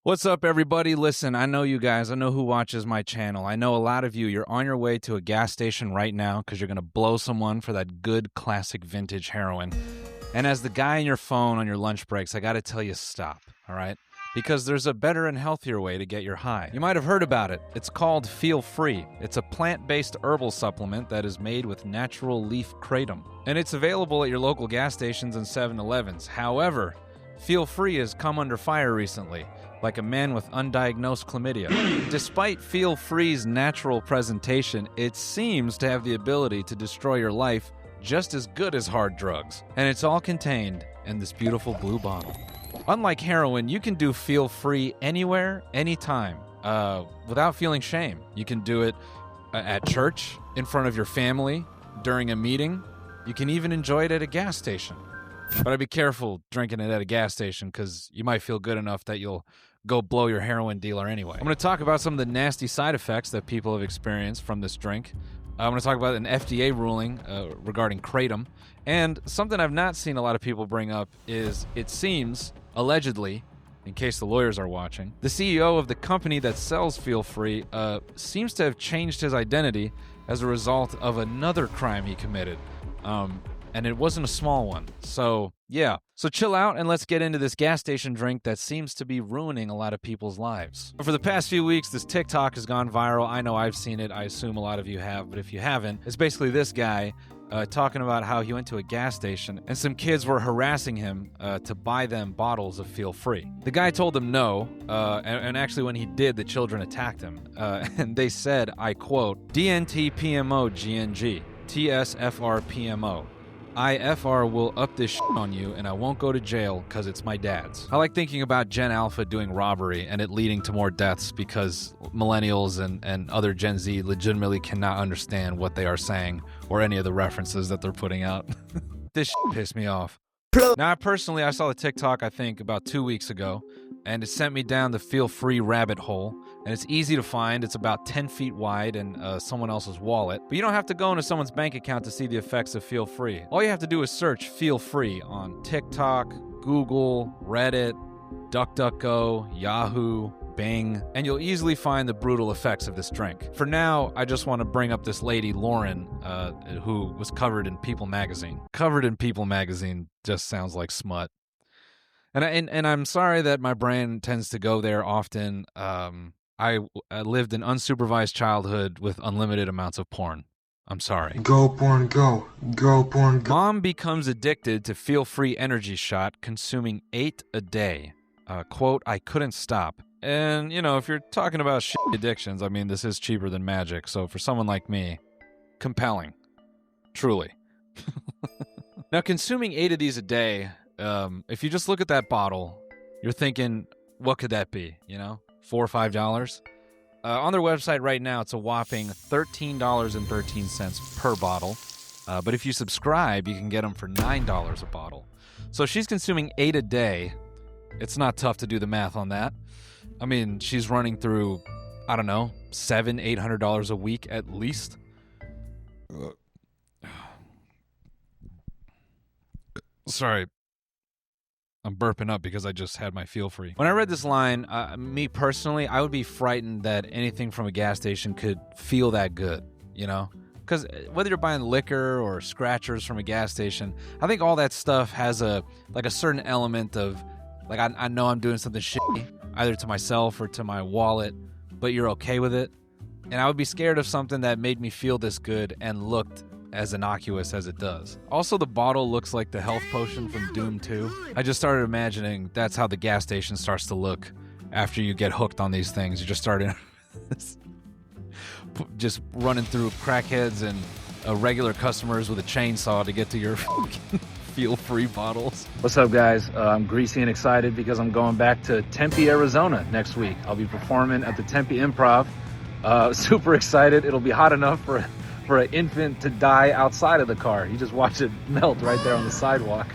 What's up, everybody? Listen, I know you guys. I know who watches my channel. I know a lot of you. You're on your way to a gas station right now because you're going to blow someone for that good classic vintage heroin. And as the guy on your phone on your lunch breaks, I got to tell you, stop, all right? Because there's a better and healthier way to get your high. You might have heard about it. It's called Feel Free. It's a plant-based herbal supplement that is made with natural leaf kratom. And it's available at your local gas stations and 7-Elevens. However, Feel Free has come under fire recently, like a man with undiagnosed chlamydia. Despite Feel Free's natural presentation, it seems to have the ability to destroy your life just as good as hard drugs. And it's all contained in this beautiful blue bottle. Unlike heroin, you can do Feel Free anywhere, anytime, without feeling shame. You can do it at church, in front of your family, during a meeting. You can even enjoy it at a gas station. But I'd be careful drinking it at a gas station because you might feel good enough that you'll go blow your heroin dealer anyway. I'm going to talk about some of the nasty side effects that people have experienced from this drink. I'm going to talk about an FDA ruling regarding kratom. And something I've not seen a lot of people bring up is, it seems, allegedly, in case the lawyers are watching, the CEO of the company that sells Feel Free seems to have changed his identity as a result of another crime he committed. And it wasn't a small one. So, yeah. So chill out and let's get into this gas station drink that seems to be ruining a lot of people's lives. For the past few weeks, this TikTok has gone viral. I know I've seen it. I assume a lot of you have. But if you haven't, it's basically this guy talking about how he went to a gas station and some kids were harassing him to buy them bottles of Feel Free. The guy told them no, and actually when he did, the children attacked him. And they said, I quote, DNT PMO GNG, TSFR PMO. IFR will up this shit on you and I won't go to jail because it's my dad's. I like thinking about Gen Alpha doing robbery and it leading to more deaths because millennials and other Gen Z legitimately cannot understand what they are saying or any of the references that they're putting out. This shit pissed me off. Now, personally, I saw the TikTok, I think, about 2 weeks ago, and it sent me down the Feel Free rabbit hole, and it's easy to find. It's about 10 feet wide in someone else's wallet, but you don't have to go into someone's bank account to see the effects of Feel Free. All you have to do is search Feel Free on TikTok, Google, Reddit, DuckDuckGo, Yahoo, Bing, and you'll easily find the brutal effects of this drink. For now, I just want to bring up this lady, Lauren, who was covered in People magazine. Covered in People magazine just sounds like smut. And I'm sorry that my brain tends to go there often. I lived an unsupervised childhood with unlimited amounts of porn. I'm sorry. Go porn, go. Go porn, go. Mom becomes addicted to Feel Free energy shot, consuming 8 a day. Quote, I couldn't stop. And, you know, if you're talking about shit addictions, I mean, this is cheaper than magic. So for someone like me, compelling. Truly. Now, consuming 8 of these a day, if you just look at that bottle, you're thinking, what could that be? You know, $4 or $5? On their website right now, it's a whopping $13.13 per bottle. But if you subscribe, you can get them for $9 a bottle. So she's consuming 8 a day. It's not tough to do the math on that. I mean, she's running through, I don't know, $700-800 a week at least. Sorry. I'm burping up because I just had my Feel Free. When I read this line, me personally, I would be frightened that anything from a gas station could feel that good, you know? Because whether you're buying liquor or scratchers from a gas station, I think all that stuff has a certain element of, like, I know I'm doing something shitty, either to myself or to my wallet, but you're okay with it. And I would be scared of something that made me feel this good and looked as innocuous as it does. Also, the bottle looks like the health potion from Doom 2. I just started imagining that's how the gas station starts to look after you get hooked on these things. You just start just running through crackheads and regular customers with a chainsaw to get to your Feel Free bottles. What's up, guys? I'm greasy and excited because I'm going back to Tempe, Arizona next week. I'll be performing at the Tempe Improv. Super excited. It'll be hot enough for an infant to die outside of the car. You just watch it melt right there on the sidewalk.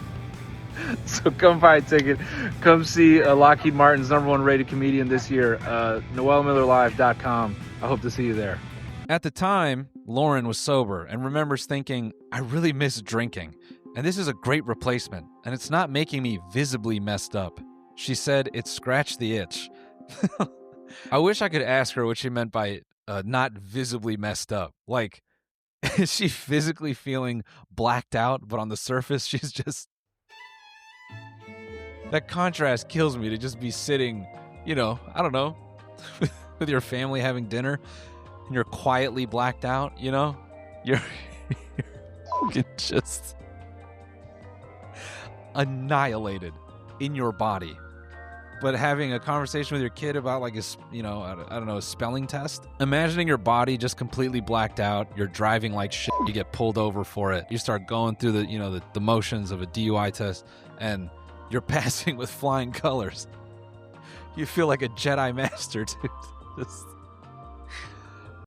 So come buy a ticket. Come see Lockheed Martin's #1 rated comedian this year, noelmillerlive.com. I hope to see you there. At the time, Lauren was sober and remembers thinking, I really miss drinking, and this is a great replacement, and it's not making me visibly messed up. She said it scratched the itch, I wish I could ask her what she meant by not visibly messed up. Like, is she physically feeling blacked out, but on the surface, she's just... That contrast kills me, to just be sitting, you know, I don't know, with your family having dinner, and you're quietly blacked out, you know? You're just annihilated in your body. But having a conversation with your kid about, like, I don't know, a spelling test. Imagining your body just completely blacked out. You're driving like shit. You get pulled over for it. You start going through the motions of a DUI test, and you're passing with flying colors. You feel like a Jedi Master, dude.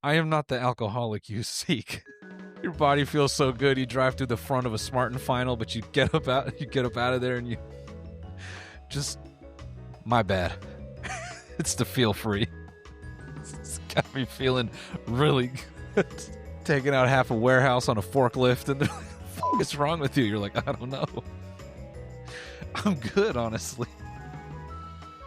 I am not the alcoholic you seek. Your body feels so good. You drive through the front of a Smart and Final, but you get up out of there, and you just... My bad. It's the feel free. It's got me feeling really good. Taking out half a warehouse on a forklift, and they're like, what's wrong with you? You're like, I don't know. I'm good, honestly.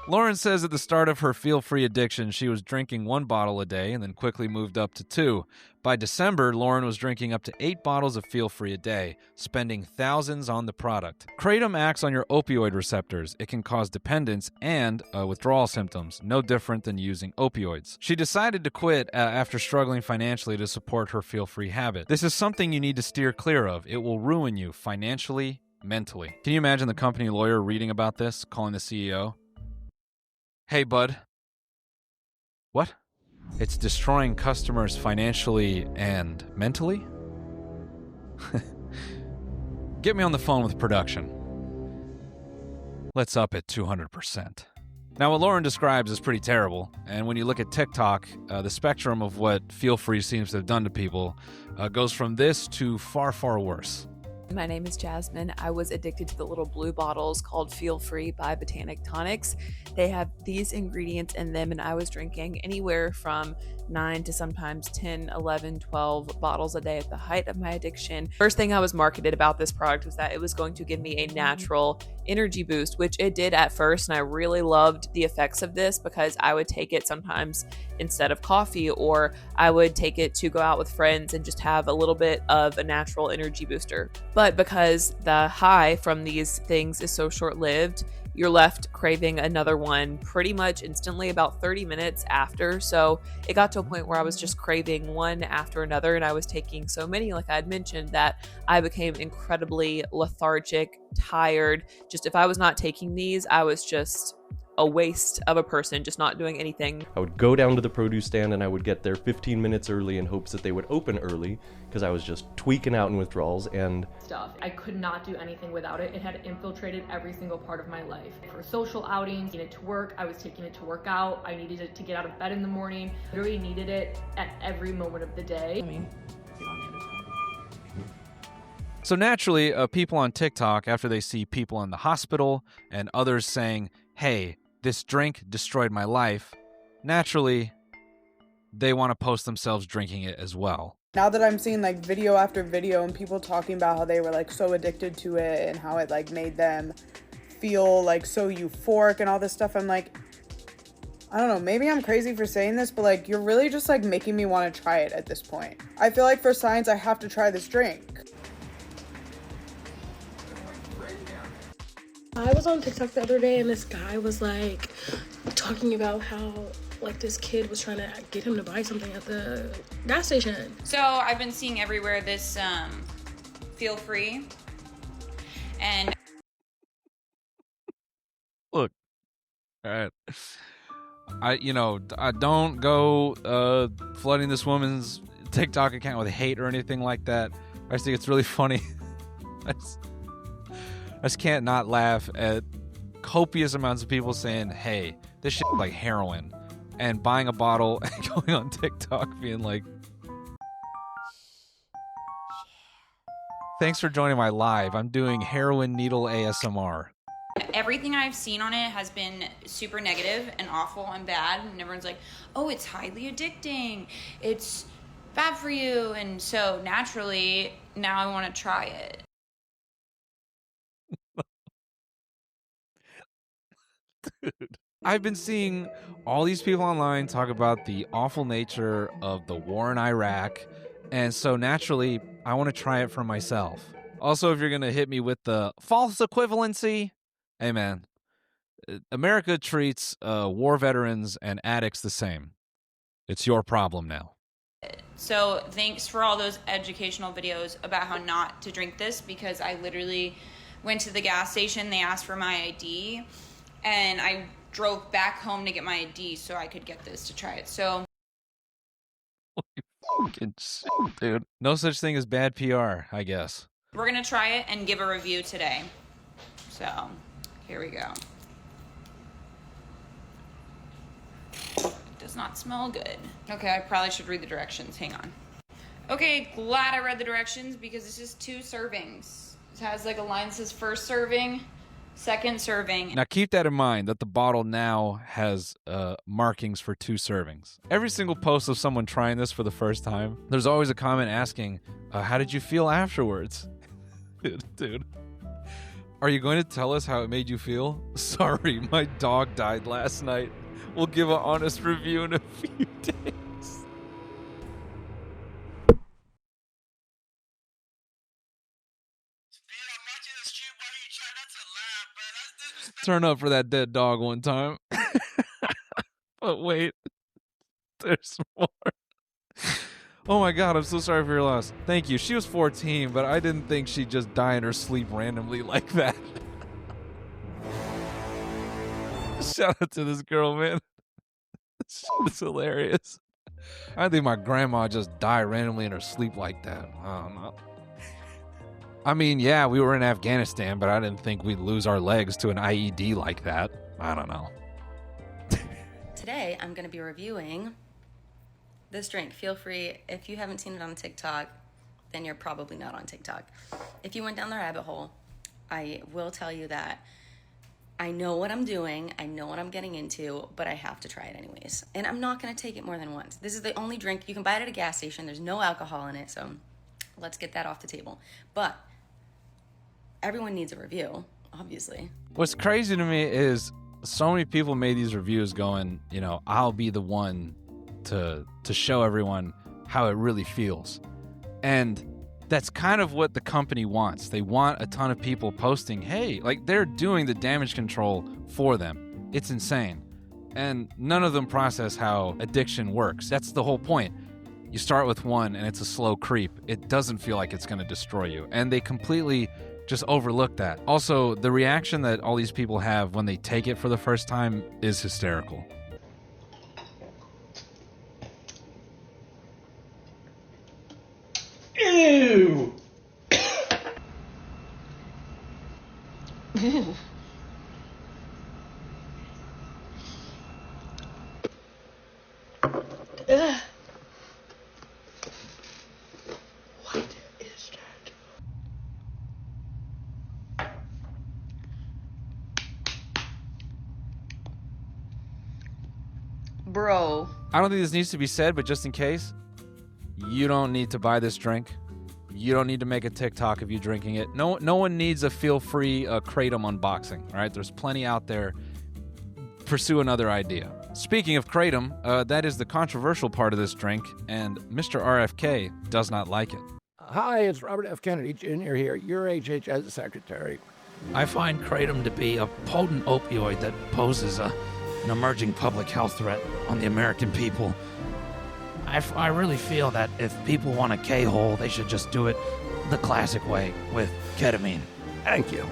Lauren says at the start of her feel-free addiction, she was drinking 1 bottle a day and then quickly moved up to 2. By December, Lauren was drinking up to 8 bottles of feel-free a day, spending thousands on the product. Kratom acts on your opioid receptors. It can cause dependence and withdrawal symptoms, no different than using opioids. She decided to quit after struggling financially to support her feel-free habit. This is something you need to steer clear of. It will ruin you financially, mentally. Can you imagine the company lawyer reading about this, calling the CEO? Hey, bud. What? It's destroying customers financially and mentally? Get me on the phone with production. Let's up it 200%. Now, what Lauren describes is pretty terrible, and when you look at TikTok, the spectrum of what Feel Free seems to have done to people goes from this to far, far worse. My name is Jasmine. I was addicted to the little blue bottles called Feel Free by Botanic Tonics. They have these ingredients in them, and I was drinking anywhere from 9 to sometimes 10, 11, 12 bottles a day at the height of my addiction. First thing I was marketed about this product was that it was going to give me a natural energy boost, which it did at first, and I really loved the effects of this because I would take it sometimes instead of coffee, or I would take it to go out with friends and just have a little bit of a natural energy booster. But because the high from these things is so short-lived, you're left craving another one pretty much instantly about 30 minutes after. So it got to a point where I was just craving one after another, and I was taking so many, like I had mentioned, that I became incredibly lethargic, tired. Just if I was not taking these, I was just a waste of a person, just not doing anything. I would go down to the produce stand and I would get there 15 minutes early in hopes that they would open early because I was just tweaking out in withdrawals and stuff. I could not do anything without it. It had infiltrated every single part of my life. For social outings, taking it to work, I was taking it to work out. I needed it to get out of bed in the morning. I literally needed it at every moment of the day. So naturally, people on TikTok, after they see people in the hospital and others saying, hey, this drink destroyed my life, naturally, they want to post themselves drinking it as well. Now that I'm seeing like video after video and people talking about how they were like so addicted to it and how it like made them feel like so euphoric and all this stuff, I'm like, I don't know, maybe I'm crazy for saying this, but like you're really just like making me want to try it at this point. I feel like for science I have to try this drink. I was on TikTok the other day and this guy was like talking about how like this kid was trying to get him to buy something at the gas station. So I've been seeing everywhere this Feel Free, and look, all right, I don't go flooding this woman's TikTok account with hate or anything like that. I just think it's really funny. I just can't not laugh at copious amounts of people saying, hey, this shit is like heroin, and buying a bottle and going on TikTok being like, thanks for joining my live. I'm doing heroin needle ASMR. everything I've seen on it has been super negative and awful and bad, and everyone's like, oh, it's highly addicting, it's bad for you, and so naturally now I want to try it. Dude. I've been seeing all these people online talk about the awful nature of the war in Iraq, and so naturally, I want to try it for myself. Also, if you're going to hit me with the false equivalency, hey man, America treats war veterans and addicts the same. It's your problem now. So thanks for all those educational videos about how not to drink this, because I literally went to the gas station, they asked for my ID, and I drove back home to get my ID so I could get this to try it. So Fucking shit, dude. No such thing as bad PR, I guess. we're going to try it and give a review today. So here we go. Does not smell good. Okay, I probably should read the directions. Hang on. Okay, glad I read the directions because this is 2 servings. It has like a line that says first serving, second serving. Now keep that in mind that the bottle now has markings for 2 servings. Every single post of someone trying this for the first time, there's always a comment asking, how did you feel afterwards? Dude. Are you going to tell us how it made you feel? Sorry, my dog died last night. We'll give an honest review in a few days. Turn up for that dead dog one time. But wait, there's more. Oh my god, I'm so sorry for your loss. Thank you. She was 14, but I didn't think she'd just die in her sleep randomly like that. Shout out to this girl, man. It's hilarious. I think my grandma just died randomly in her sleep like that. I don't know. I mean, yeah, we were in Afghanistan, but I didn't think we'd lose our legs to an IED like that. I don't know. Today, I'm going to be reviewing this drink. Feel free, if you haven't seen it on TikTok, then you're probably not on TikTok. If you went down the rabbit hole, I will tell you that I know what I'm doing, I know what I'm getting into, but I have to try it anyways. And I'm not going to take it more than once. This is the only drink, you can buy it at a gas station, there's no alcohol in it, so let's get that off the table. But everyone needs a review, obviously. What's crazy to me is so many people made these reviews going, you know, I'll be the one to show everyone how it really feels. And that's kind of what the company wants. They want a ton of people posting, hey, like they're doing the damage control for them. It's insane. And none of them process how addiction works. That's the whole point. You start with one and it's a slow creep. It doesn't feel like it's going to destroy you. And they completely just overlook that. Also, the reaction that all these people have when they take it for the first time is hysterical. Ew! Ew. Ugh. What is that? Bro. I don't think this needs to be said, but just in case, you don't need to buy this drink. You don't need to make a TikTok of you drinking it. No one needs a feel-free Kratom unboxing, all right? There's plenty out there. Pursue another idea. Speaking of Kratom, that is the controversial part of this drink, and Mr. RFK does not like it. Hi, it's Robert F. Kennedy Jr. here, your HHS secretary. I find Kratom to be a potent opioid that poses an emerging public health threat on the American people. I really feel that if people want a K-hole, they should just do it the classic way with ketamine. Thank you.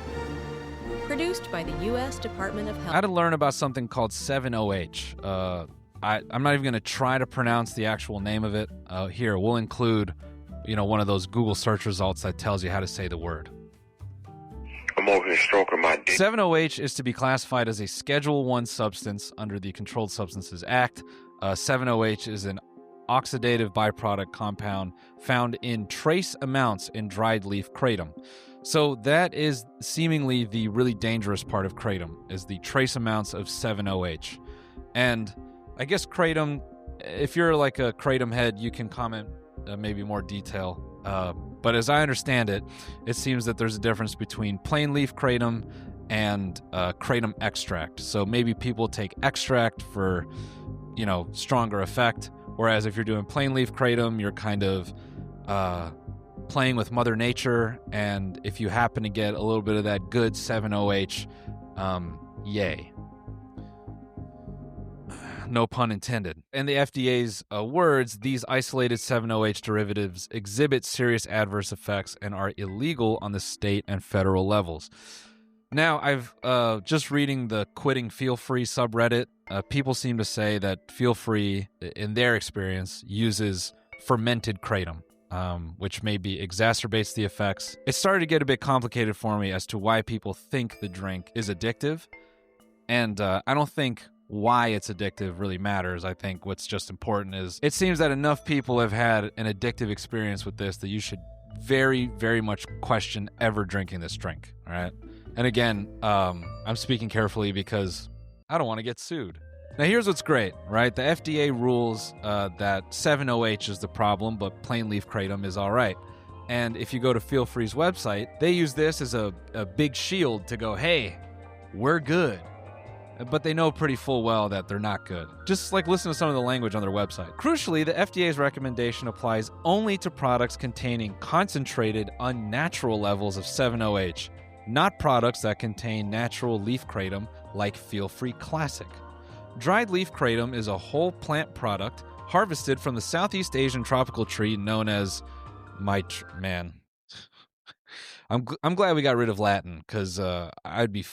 Produced by the U.S. Department of Health. I had to learn about something called 7-OH. I'm not even going to try to pronounce the actual name of it. Here, we'll include, one of those Google search results that tells you how to say the word. I'm over here stroking my dick. 7-OH is to be classified as a Schedule I substance under the Controlled Substances Act. 7-OH is an oxidative byproduct compound found in trace amounts in dried leaf kratom. So that is seemingly the really dangerous part of kratom, is the trace amounts of 7-OH. And I guess kratom, if you're like a kratom head, you can comment maybe more detail. But as I understand it, it seems that there's a difference between plain leaf kratom and kratom extract. So maybe people take extract for, stronger effect, whereas if you're doing plain leaf kratom, you're kind of playing with Mother Nature, and if you happen to get a little bit of that good 7-OH, yay. No pun intended. In the FDA's words, these isolated 7-OH derivatives exhibit serious adverse effects and are illegal on the state and federal levels. Now, I've just reading the Quitting Feel Free subreddit, people seem to say that Feel Free, in their experience, uses fermented kratom, which maybe exacerbates the effects. It started to get a bit complicated for me as to why people think the drink is addictive, and I don't think why it's addictive really matters. I think what's just important is it seems that enough people have had an addictive experience with this that you should very, very much question ever drinking this drink, all right? And again, I'm speaking carefully because I don't want to get sued. Now, here's what's great, right? The FDA rules that 7-OH is the problem, but plain leaf kratom is all right. And if you go to Feel Free's website, they use this as a big shield to go, hey, we're good. But they know pretty full well that they're not good. Just like listen to some of the language on their website. Crucially, the FDA's recommendation applies only to products containing concentrated, unnatural levels of 7-OH, not products that contain natural leaf kratom like Feel Free Classic. Dried leaf kratom is a whole plant product harvested from the Southeast Asian tropical tree known as man. I'm glad we got rid of Latin, because I'd be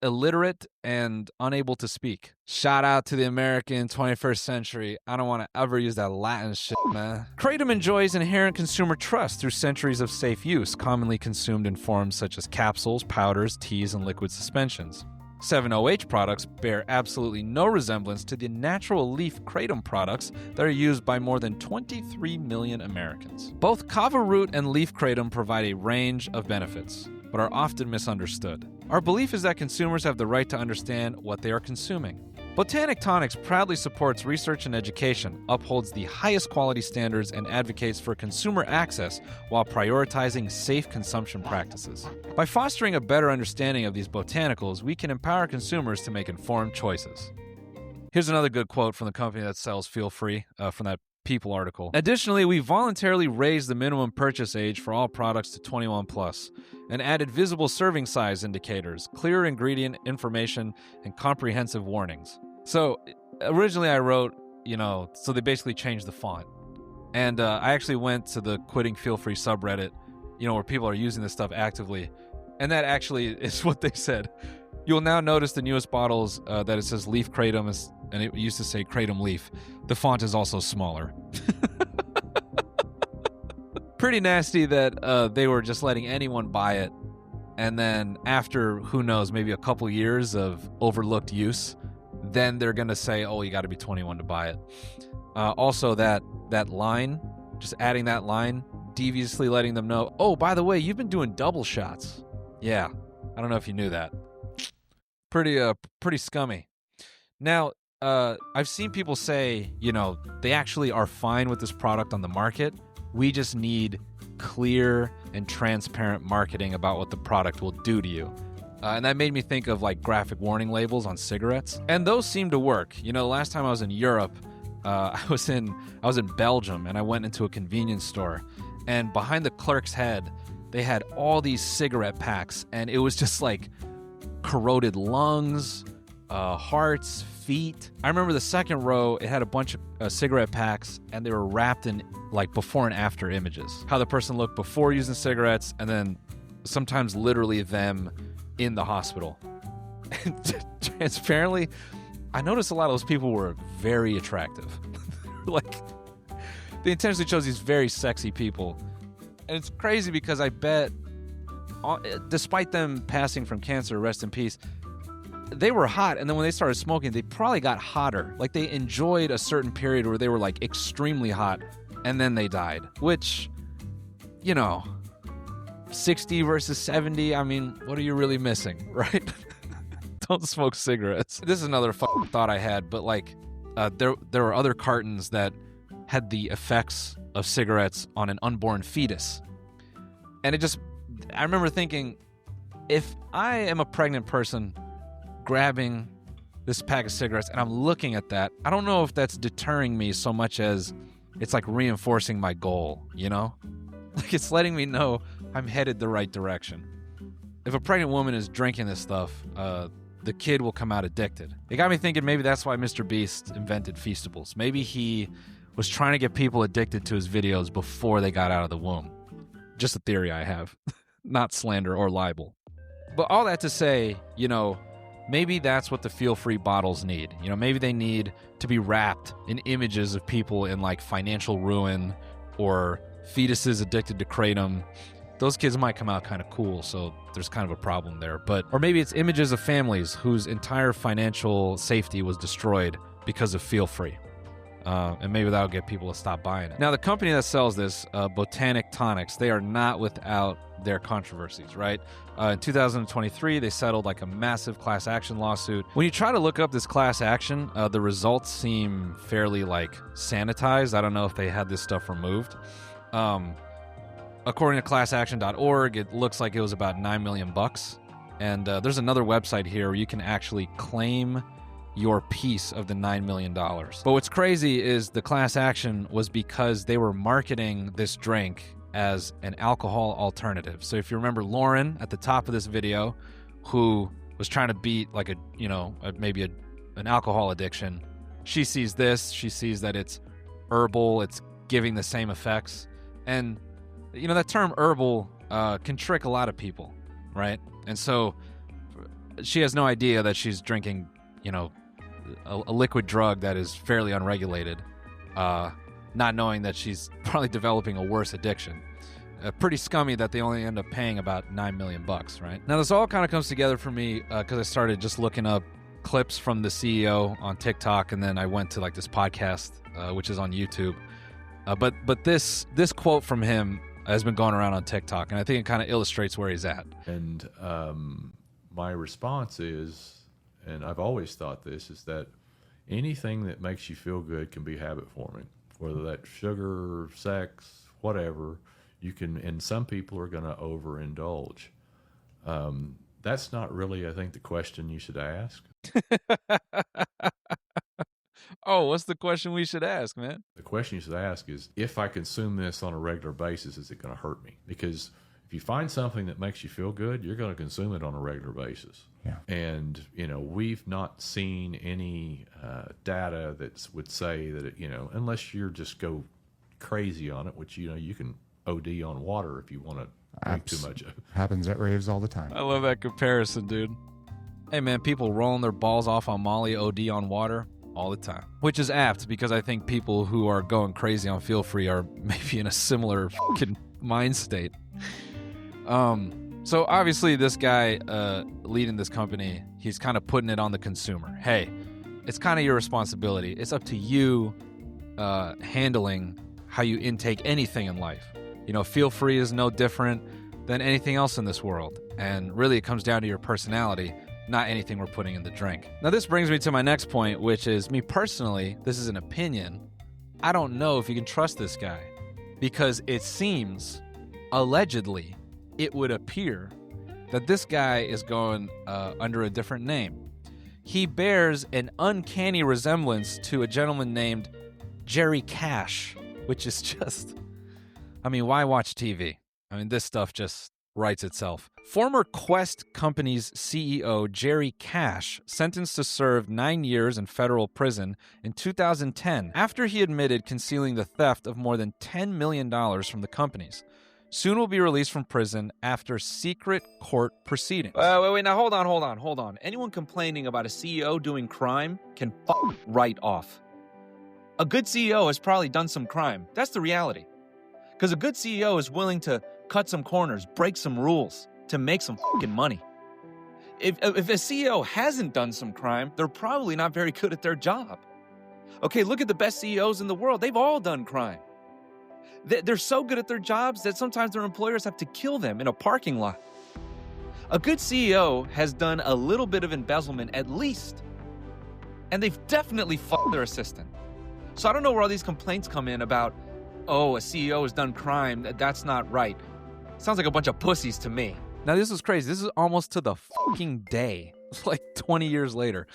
illiterate and unable to speak. Shout out to the American 21st century. I don't want to ever use that Latin shit, man. Kratom enjoys inherent consumer trust through centuries of safe use, commonly consumed in forms such as capsules, powders, teas, and liquid suspensions. 7-OH products bear absolutely no resemblance to the natural leaf kratom products that are used by more than 23 million Americans. Both kava root and leaf kratom provide a range of benefits, but are often misunderstood. Our belief is that consumers have the right to understand what they are consuming. Botanic Tonics proudly supports research and education, upholds the highest quality standards, and advocates for consumer access while prioritizing safe consumption practices. By fostering a better understanding of these botanicals, we can empower consumers to make informed choices. Here's another good quote from the company that sells Feel Free, from that People article. Additionally, we voluntarily raised the minimum purchase age for all products to 21 plus and added visible serving size indicators, clear ingredient information, and comprehensive warnings. So originally I wrote, so they basically changed the font. And I actually went to the Quitting Feel Free subreddit, where people are using this stuff actively. And that actually is what they said. You'll now notice the newest bottles that it says leaf kratom, and it used to say kratom leaf. The font is also smaller. Pretty nasty that they were just letting anyone buy it. And then after, who knows, maybe a couple years of overlooked use, then they're going to say, oh, you got to be 21 to buy it. Also, that line, just adding that line, deviously letting them know, oh, by the way, you've been doing double shots. Yeah, I don't know if you knew that. Pretty scummy. Now, I've seen people say, they actually are fine with this product on the market. We just need clear and transparent marketing about what the product will do to you. And that made me think of like graphic warning labels on cigarettes. And those seem to work. The last time I was in Europe, I was in Belgium, and I went into a convenience store, and behind the clerk's head, they had all these cigarette packs, and it was just like corroded lungs, hearts, feet. I remember the second row, it had a bunch of cigarette packs, and they were wrapped in like before and after images. How the person looked before using cigarettes, and then sometimes literally them in the hospital. And transparently, I noticed a lot of those people were very attractive. Like, they intentionally chose these very sexy people. And it's crazy because I bet, despite them passing from cancer, rest in peace, they were hot, and then when they started smoking, they probably got hotter. Like, they enjoyed a certain period where they were, like, extremely hot, and then they died. Which, 60 versus 70, I mean, what are you really missing, right? Don't smoke cigarettes. This is another thought I had, but, like, there were other cartons that had the effects of cigarettes on an unborn fetus. And I remember thinking, if I am a pregnant person grabbing this pack of cigarettes and I'm looking at that, I don't know if that's deterring me so much as it's like reinforcing my goal, you know? Like it's letting me know I'm headed the right direction. If a pregnant woman is drinking this stuff, the kid will come out addicted. It got me thinking maybe that's why Mr. Beast invented Feastables. Maybe he was trying to get people addicted to his videos before they got out of the womb. Just a theory I have, not slander or libel. But all that to say, you know, maybe that's what the Feel Free bottles need. You know, maybe they need to be wrapped in images of people in like financial ruin or fetuses addicted to kratom. Those kids might come out kind of cool, so there's kind of a problem there. Or maybe it's images of families whose entire financial safety was destroyed because of Feel Free. And maybe that'll get people to stop buying it. Now, the company that sells this, Botanic Tonics, they are not without their controversies, right? In 2023, they settled like a massive class action lawsuit. When you try to look up this class action, the results seem fairly like sanitized. I don't know if they had this stuff removed. According to classaction.org, it looks like it was about $9 million. And there's another website here where you can actually claim your piece of the $9 million. But what's crazy is the class action was because they were marketing this drink as an alcohol alternative. So if you remember Lauren at the top of this video, who was trying to beat like an alcohol addiction, she sees this, she sees that it's herbal, it's giving the same effects. And you know, that term herbal can trick a lot of people, right? And so she has no idea that she's drinking, you know, a liquid drug that is fairly unregulated, not knowing that she's probably developing a worse addiction. Pretty scummy that they only end up paying about $9 million, right? Now, this all kind of comes together for me because I started just looking up clips from the CEO on TikTok, and then I went to like this podcast, which is on YouTube. But this quote from him has been going around on TikTok, and I think it kind of illustrates where he's at. And my response is, and I've always thought this, is that anything that makes you feel good can be habit forming, whether that's sugar, sex, whatever. You can, and some people are going to overindulge. That's not really, I think, the question you should ask. Oh, what's the question we should ask, man? The question you should ask is, if I consume this on a regular basis, is it going to hurt me? Because if you find something that makes you feel good, you're going to consume it on a regular basis. Yeah. And, you know, we've not seen any data that would say that, it, you know, unless you're just go crazy on it, which, you know, you can OD on water if you want to drink too much of it. Happens at raves all the time. I love that comparison, dude. Hey, man, people rolling their balls off on Molly, OD on water all the time, which is apt because I think people who are going crazy on Feel Free are maybe in a similar fucking mind state. So obviously this guy leading this company, he's kind of putting it on the consumer. Hey, it's kind of your responsibility. It's up to you handling how you intake anything in life. You know, Feel Free is no different than anything else in this world. And really it comes down to your personality, not anything we're putting in the drink. Now, this brings me to my next point, which is me personally, this is an opinion. I don't know if you can trust this guy because it seems, allegedly, it would appear that this guy is going under a different name. He bears an uncanny resemblance to a gentleman named Jerry Cash, which is just, I mean, why watch TV? I mean, this stuff just writes itself. Former Quest Company's CEO Jerry Cash sentenced to serve 9 years in federal prison in 2010 after he admitted concealing the theft of more than $10 million from the companies. Soon will be released from prison after secret court proceedings. Wait, now hold on. Anyone complaining about a CEO doing crime can right off. A good CEO has probably done some crime. That's the reality. Because a good CEO is willing to cut some corners, break some rules to make some fucking money. If a CEO hasn't done some crime, they're probably not very good at their job. Okay, look at the best CEOs in the world. They've all done crime. They're so good at their jobs that sometimes their employers have to kill them in a parking lot. A good CEO has done a little bit of embezzlement at least. And they've definitely fucked their assistant. So I don't know where all these complaints come in about, oh, a CEO has done crime. That's not right. Sounds like a bunch of pussies to me. Now, this is crazy. This is almost to the fucking day, like 20 years later.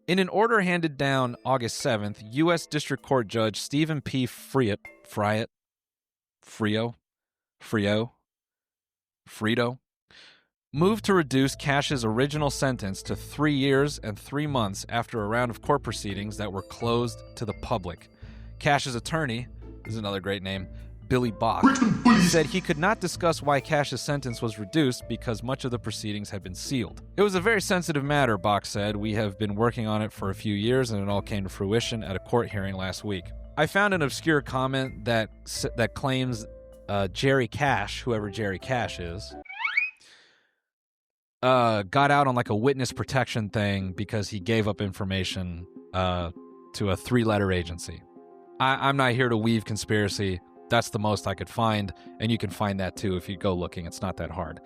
In an order handed down August 7th, U.S. District Court Judge Stephen P. Frito moved to reduce Cash's original sentence to 3 years and 3 months after a round of court proceedings that were closed to the public. Cash's attorney, this is another great name, Billy Bach, said he could not discuss why Cash's sentence was reduced because much of the proceedings had been sealed. It was a very sensitive matter, Bach said. We have been working on it for a few years, and it all came to fruition at a court hearing last week. I found an obscure comment that claims Jerry Cash, whoever Jerry Cash is, got out on like a witness protection thing because he gave up information to a 3-letter agency. I'm not here to weave conspiracy. That's the most I could find, and you can find that too if you go looking. It's not that hard.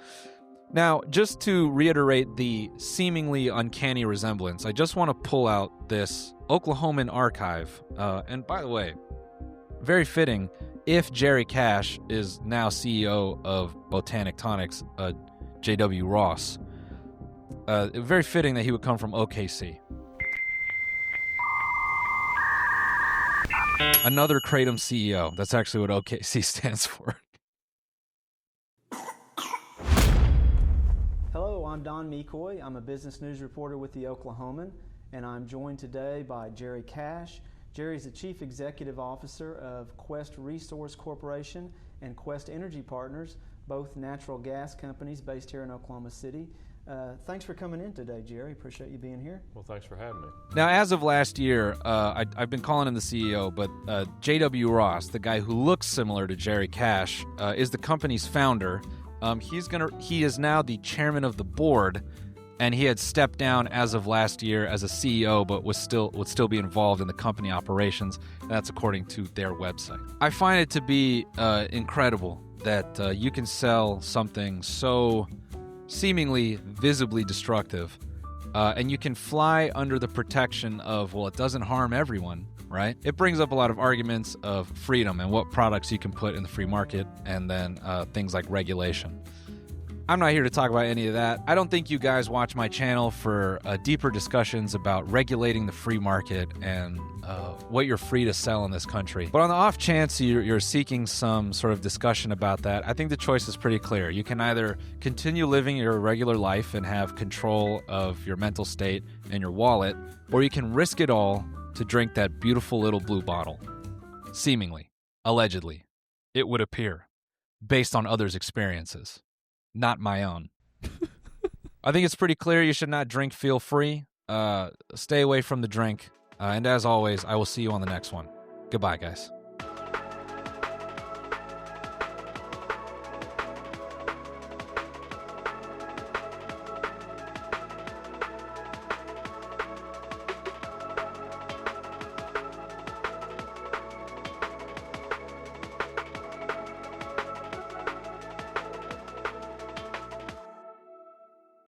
Now, just to reiterate the seemingly uncanny resemblance, I just want to pull out this Oklahoman archive. And by the way, very fitting if Jerry Cash is now CEO of Botanic Tonics, J.W. Ross. Very fitting that he would come from OKC. Another Kratom CEO. That's actually what OKC stands for. Hello, I'm Don Mecoy. I'm a business news reporter with the Oklahoman, and I'm joined today by Jerry Cash. Jerry's the Chief Executive Officer of Quest Resource Corporation and Quest Energy Partners, both natural gas companies based here in Oklahoma City. Thanks for coming in today, Jerry. Appreciate you being here. Well, thanks for having me. Now, as of last year, I've been calling him the CEO, but J.W. Ross, the guy who looks similar to Jerry Cash, is the company's founder. He is now the chairman of the board, and he had stepped down as of last year as a CEO, but would still be involved in the company operations. That's according to their website. I find it to be incredible that you can sell something so seemingly visibly destructive, and you can fly under the protection of, well, it doesn't harm everyone, right? It brings up a lot of arguments of freedom and what products you can put in the free market, and then things like regulation. I'm not here to talk about any of that. I don't think you guys watch my channel for deeper discussions about regulating the free market and what you're free to sell in this country. But on the off chance you're seeking some sort of discussion about that, I think the choice is pretty clear. You can either continue living your regular life and have control of your mental state and your wallet, or you can risk it all to drink that beautiful little blue bottle. Seemingly, allegedly, it would appear, based on others' experiences. Not my own. I think it's pretty clear you should not drink feel free. Stay away from the drink. And as always, I will see you on the next one. Goodbye, guys.